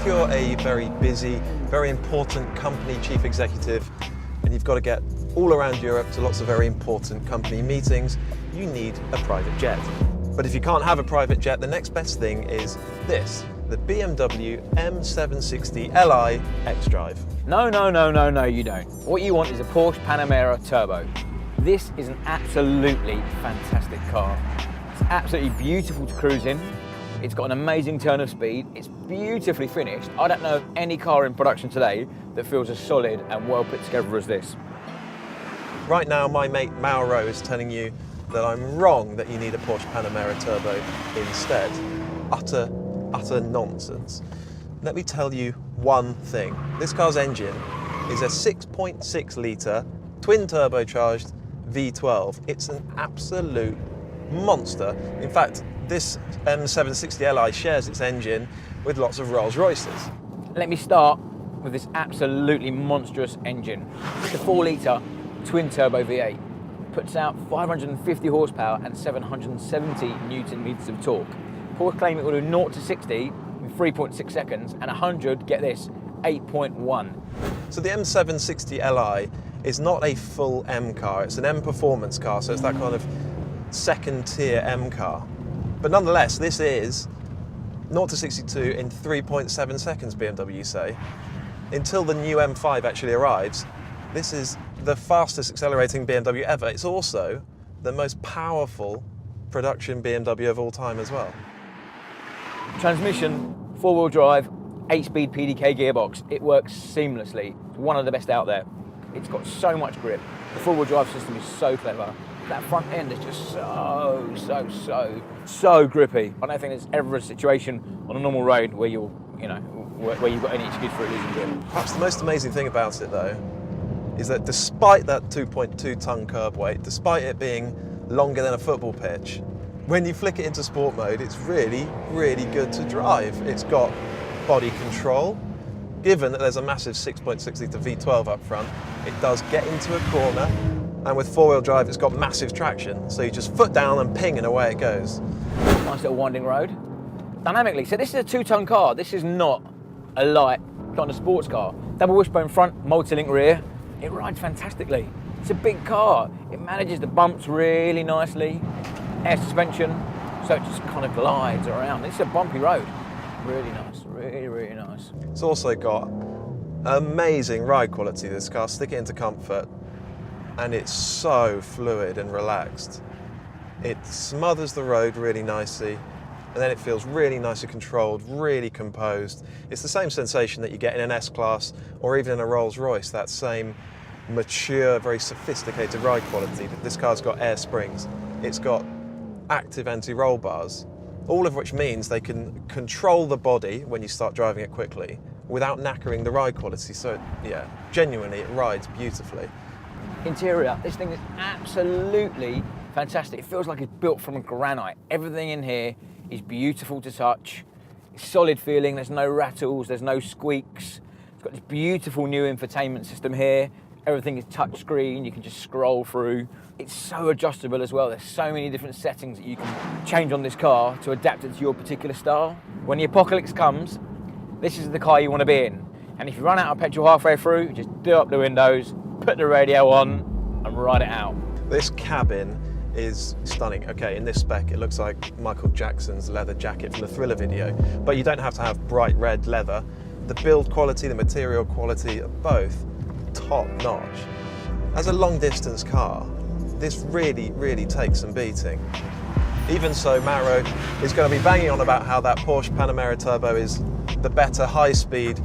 you're a very busy, very important company chief executive and you've got to get all around Europe to lots of very important company meetings, you need a private jet. But if you can't have a private jet, the next best thing is this, the BMW M760Li xDrive. No, you don't. What you want is a Porsche Panamera Turbo. This is an absolutely fantastic car. It's absolutely beautiful to cruise in. It's got an amazing turn of speed. It's beautifully finished. I don't know of any car in production today that feels as solid and well put together as this. Right now, my mate Mauro is telling you that I'm wrong that you need a Porsche Panamera Turbo instead. Utter nonsense. Let me tell you one thing. This car's engine is a 6.6 litre twin turbocharged V12. It's an absolute monster. In fact, this M760Li shares its engine with lots of Rolls Royces. Let me start with this absolutely monstrous engine. It's a 4 litre twin turbo V8. Puts out 550 horsepower and 770 Newton meters of torque. Porsche claim it will do 0 to 60 in 3.6 seconds and 100, get this, 8.1. So the M760Li is not a full M car, it's an M performance car, so it's that kind of second tier M car. But nonetheless, this is 0 to 62 in 3.7 seconds, BMW say. Until the new M5 actually arrives, this is the fastest accelerating BMW ever. It's also the most powerful production BMW of all time as well. Transmission, 4-wheel drive, 8-speed PDK gearbox. It works seamlessly. It's one of the best out there. It's got so much grip. The 4-wheel drive system is so clever. That front end is just so grippy. I don't think there's ever a situation on a normal road where where you've got any excuse for it losing grip. Perhaps the most amazing thing about it though is that despite that 2.2 ton curb weight, despite it being longer than a football pitch, when you flick it into sport mode, it's really good to drive. It's got body control. Given that there's a massive 6.6 litre V12 up front, it does get into a corner, and with 4-wheel drive, it's got massive traction. So you just foot down and ping and away it goes. Nice little winding road. Dynamically, so this is a 2-ton car. This is not a light kind of sports car. Double wishbone front, multi-link rear. It rides fantastically. It's a big car. It manages the bumps really nicely. Air suspension, so it just kind of glides around. It's a bumpy road. Really nice, really nice. It's also got amazing ride quality, this car. Stick it into comfort, and it's so fluid and relaxed. It smothers the road really nicely, and then it feels really nicely controlled, really composed. It's the same sensation that you get in an S-Class or even in a Rolls Royce, that same mature, very sophisticated ride quality. But this car's got air springs. It's got active anti-roll bars, all of which means they can control the body when you start driving it quickly without knackering the ride quality. So yeah, genuinely, it rides beautifully. Interior, this thing is absolutely fantastic. It feels like it's built from granite. Everything in here is beautiful to touch. It's solid feeling, there's no rattles, there's no squeaks. It's got this beautiful new infotainment system here. Everything is touchscreen, you can just scroll through. It's so adjustable as well. There's so many different settings that you can change on this car to adapt it to your particular style. When the apocalypse comes, this is the car you want to be in. And if you run out of petrol halfway through, just do up the windows, put the radio on, and ride it out. This cabin is stunning. Okay, in this spec, it looks like Michael Jackson's leather jacket from the Thriller video, but you don't have to have bright red leather. The build quality, the material quality are both top notch. As a long distance car, this really takes some beating. Even so, Mauro is going to be banging on about how that Porsche Panamera Turbo is the better high-speed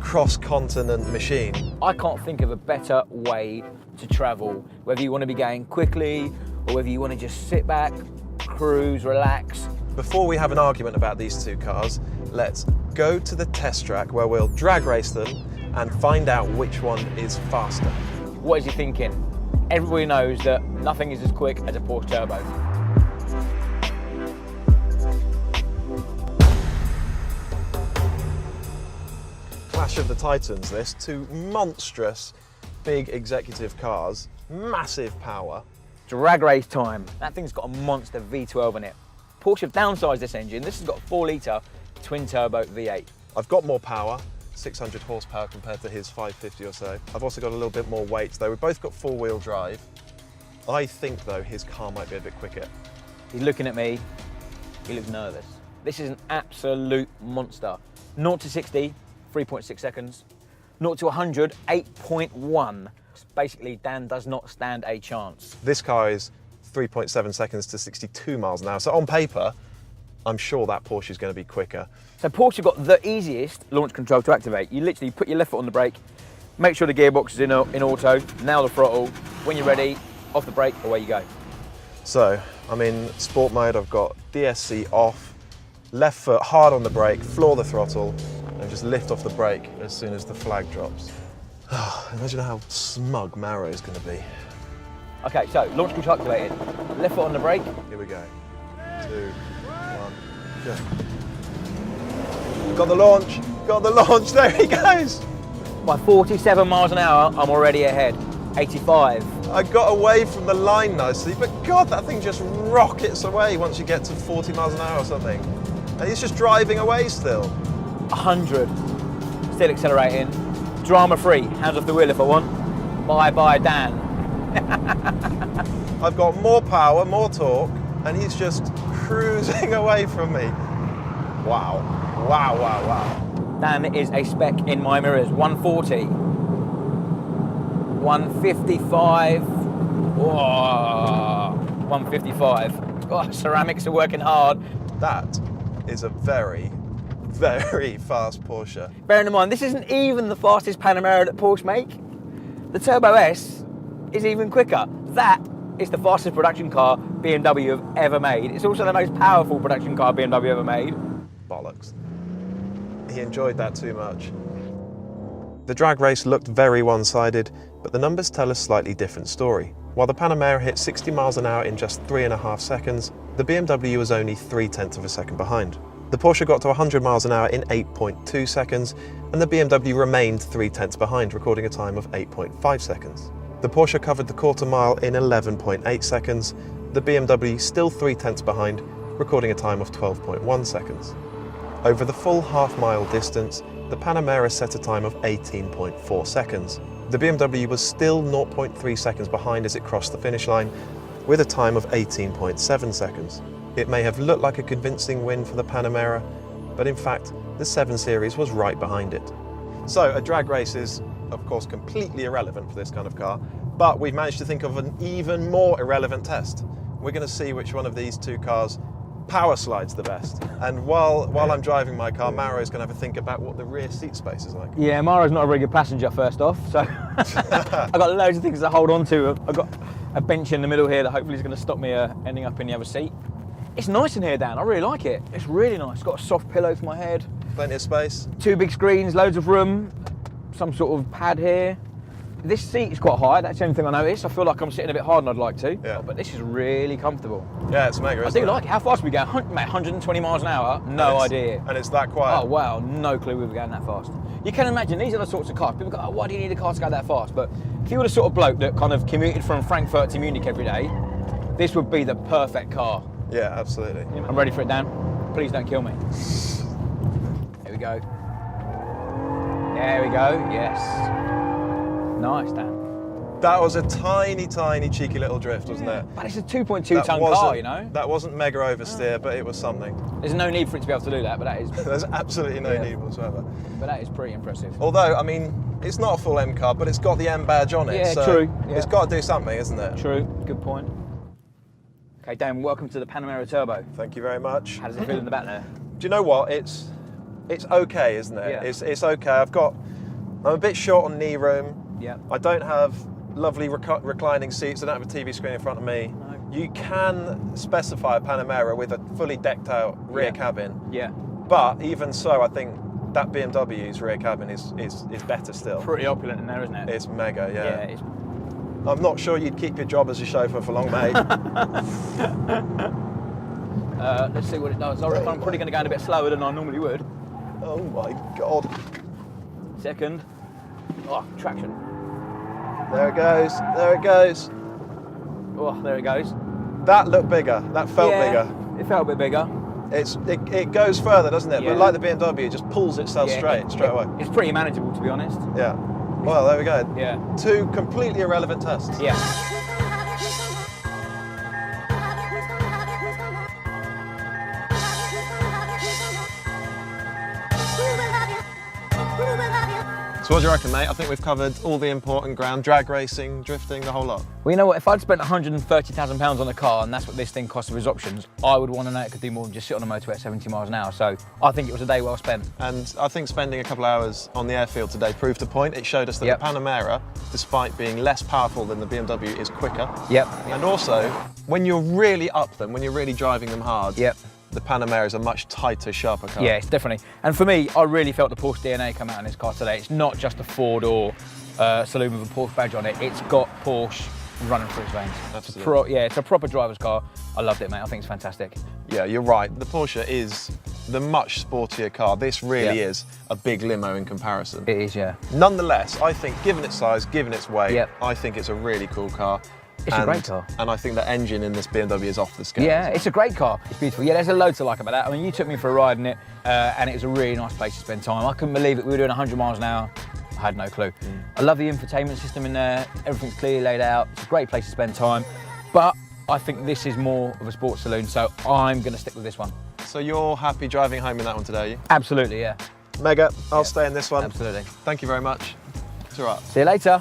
cross-continent machine. I can't think of a better way to travel, whether you want to be going quickly or whether you want to just sit back, cruise, relax. Before we have an argument about these two cars, let's go to the test track where we'll drag race them and find out which one is faster. What is he thinking? Everybody knows that nothing is as quick as a Porsche Turbo. Clash of the Titans, this. Two monstrous, big executive cars, massive power. Drag race time. That thing's got a monster V12 in it. Porsche have downsized this engine. This has got a 4 litre twin turbo V8. I've got more power, 600 horsepower compared to his 550 or so. I've also got a little bit more weight, though. We've both got four-wheel drive. I think, though, his car might be a bit quicker. He's looking at me. He looks nervous. This is an absolute monster. 0 to 60, 3.6 seconds. 0 to 100, 8.1. Basically, Dan does not stand a chance. This car is 3.7 seconds to 62 miles an hour. So on paper, I'm sure that Porsche is going to be quicker. So Porsche got the easiest launch control to activate. You literally put your left foot on the brake, make sure the gearbox is in auto, nail the throttle. When you're ready, off the brake, away you go. So I'm in sport mode. I've got DSC off, left foot hard on the brake, floor the throttle, and just lift off the brake as soon as the flag drops. Imagine how smug Maro is going to be. Okay, so launch control activated. Left foot on the brake. Here we go. 2, 1, go. Got the launch, there he goes. By 47 miles an hour, I'm already ahead. 85. I got away from the line nicely, but God, that thing just rockets away once you get to 40 miles an hour or something. And he's just driving away still. 100. Still accelerating. Drama free. Hands off the wheel if I want. Bye bye, Dan. I've got more power, more torque, and he's just cruising away from me. Wow. Wow, wow, wow. Dan is a speck in my mirrors. 140. 155. Whoa. 155. Oh, ceramics are working hard. That is a very, very fast Porsche. Bearing in mind, this isn't even the fastest Panamera that Porsche make. The Turbo S is even quicker. That is the fastest production car BMW have ever made. It's also the most powerful production car BMW ever made. Bollocks. He enjoyed that too much. The drag race looked very one-sided, but the numbers tell a slightly different story. While the Panamera hit 60 miles an hour in just 3.5 seconds, the BMW was only 0.3 of a second behind. The Porsche got to 100 miles an hour in 8.2 seconds, and the BMW remained 0.3 behind, recording a time of 8.5 seconds. The Porsche covered the quarter mile in 11.8 seconds, the BMW still 0.3 behind, recording a time of 12.1 seconds. Over the full half-mile distance, the Panamera set a time of 18.4 seconds. The BMW was still 0.3 seconds behind as it crossed the finish line, with a time of 18.7 seconds. It may have looked like a convincing win for the Panamera, but in fact, the 7 Series was right behind it. So a drag race is, of course, completely irrelevant for this kind of car, but we've managed to think of an even more irrelevant test. We're going to see which one of these two cars power slides the best. And while I'm driving my car, Maro's going to have a think about what the rear seat space is like. Yeah, Maro's not a very good passenger, first off, so I've got loads of things to hold on to. I've got a bench in the middle here that hopefully is going to stop me ending up in the other seat. It's nice in here, Dan. I really like it. It's really nice. It's got a soft pillow for my head. Plenty of space. 2 big screens, loads of room, some sort of pad here. This seat is quite high. That's the only thing I noticed. I feel like I'm sitting a bit hard and I'd like to. Yeah. But this is really comfortable. Yeah, it's mega, isn't it? I do like it. How fast are we going? Mate, 120 miles an hour? No idea. And it's that quiet. Oh, wow. No clue we were going that fast. You can imagine, these are the sorts of cars. People go, oh, why do you need a car to go that fast? But if you were the sort of bloke that kind of commuted from Frankfurt to Munich every day, this would be the perfect car. Yeah, absolutely. I'm ready for it, Dan. Please don't kill me. Here we go. There we go. Yes. Nice, Dan. That was a tiny, tiny, cheeky little drift, wasn't it? But it's a 2.2 tonne car, you know? That wasn't mega oversteer, but it was something. There's no need for it to be able to do that, but that is... There's absolutely no need whatsoever. But that is pretty impressive. Although, I mean, it's not a full M car, but it's got the M badge on it. Yeah, so true. Yeah. It's got to do something, isn't it? True. Good point. Okay, Dan, welcome to the Panamera Turbo. Thank you very much. How does it feel in the back there? Do you know what? It's okay, isn't it? Yeah. It's okay. I'm a bit short on knee room. Yeah. I don't have lovely reclining seats. I don't have a TV screen in front of me. No. You can specify a Panamera with a fully decked out rear cabin. Yeah. But even so, I think that BMW's rear cabin is better still. Pretty opulent in there, isn't it? It's mega, yeah. Yeah, it's... I'm not sure you'd keep your job as a chauffeur for long, mate. Let's see what it does. I reckon I'm probably going to go in a bit slower than I normally would. Oh my God. Second. Oh, traction. There it goes. There it goes. Oh, there it goes. That looked bigger. That felt bigger. It felt a bit bigger. It goes further, doesn't it? Yeah. But like the BMW, it just pulls itself straight away. It's pretty manageable, to be honest. Yeah. Well, there we go. Yeah. 2 completely irrelevant tests. Yeah. So what do you reckon, mate? I think we've covered all the important ground, drag racing, drifting, the whole lot. Well, you know what? If I'd spent £130,000 on a car and that's what this thing cost with its options, I would want to know it could do more than just sit on a motorway at 70 miles an hour. So I think it was a day well spent. And I think spending a couple of hours on the airfield today proved a point. It showed us that Yep. the Panamera, despite being less powerful than the BMW, is quicker. Yep. And also, when you're really up them, when you're really driving them hard, Yep. the Panamera is a much tighter, sharper car. Yeah, it's definitely. And for me, I really felt the Porsche DNA come out in this car today. It's not just a four-door saloon with a Porsche badge on it. It's got Porsche running through its veins. Absolutely. It's a proper driver's car. I loved it, mate. I think it's fantastic. Yeah, you're right. The Porsche is the much sportier car. This really Yep. is a big limo in comparison. It is, yeah. Nonetheless, I think given its size, given its weight, Yep. I think it's a really cool car. It's a great car. And I think the engine in this BMW is off the scale. Yeah, it's a great car. It's beautiful. Yeah, there's a load to like about that. I mean, you took me for a ride in it, and it was a really nice place to spend time. I couldn't believe it. We were doing 100 miles an hour. I had no clue. I love the infotainment system in there. Everything's clearly laid out. It's a great place to spend time. But I think this is more of a sports saloon, so I'm going to stick with this one. So you're happy driving home in that one today, are you? Absolutely, yeah. Mega. I'll stay in this one. Absolutely. Thank you very much. Ta-ra. See you later.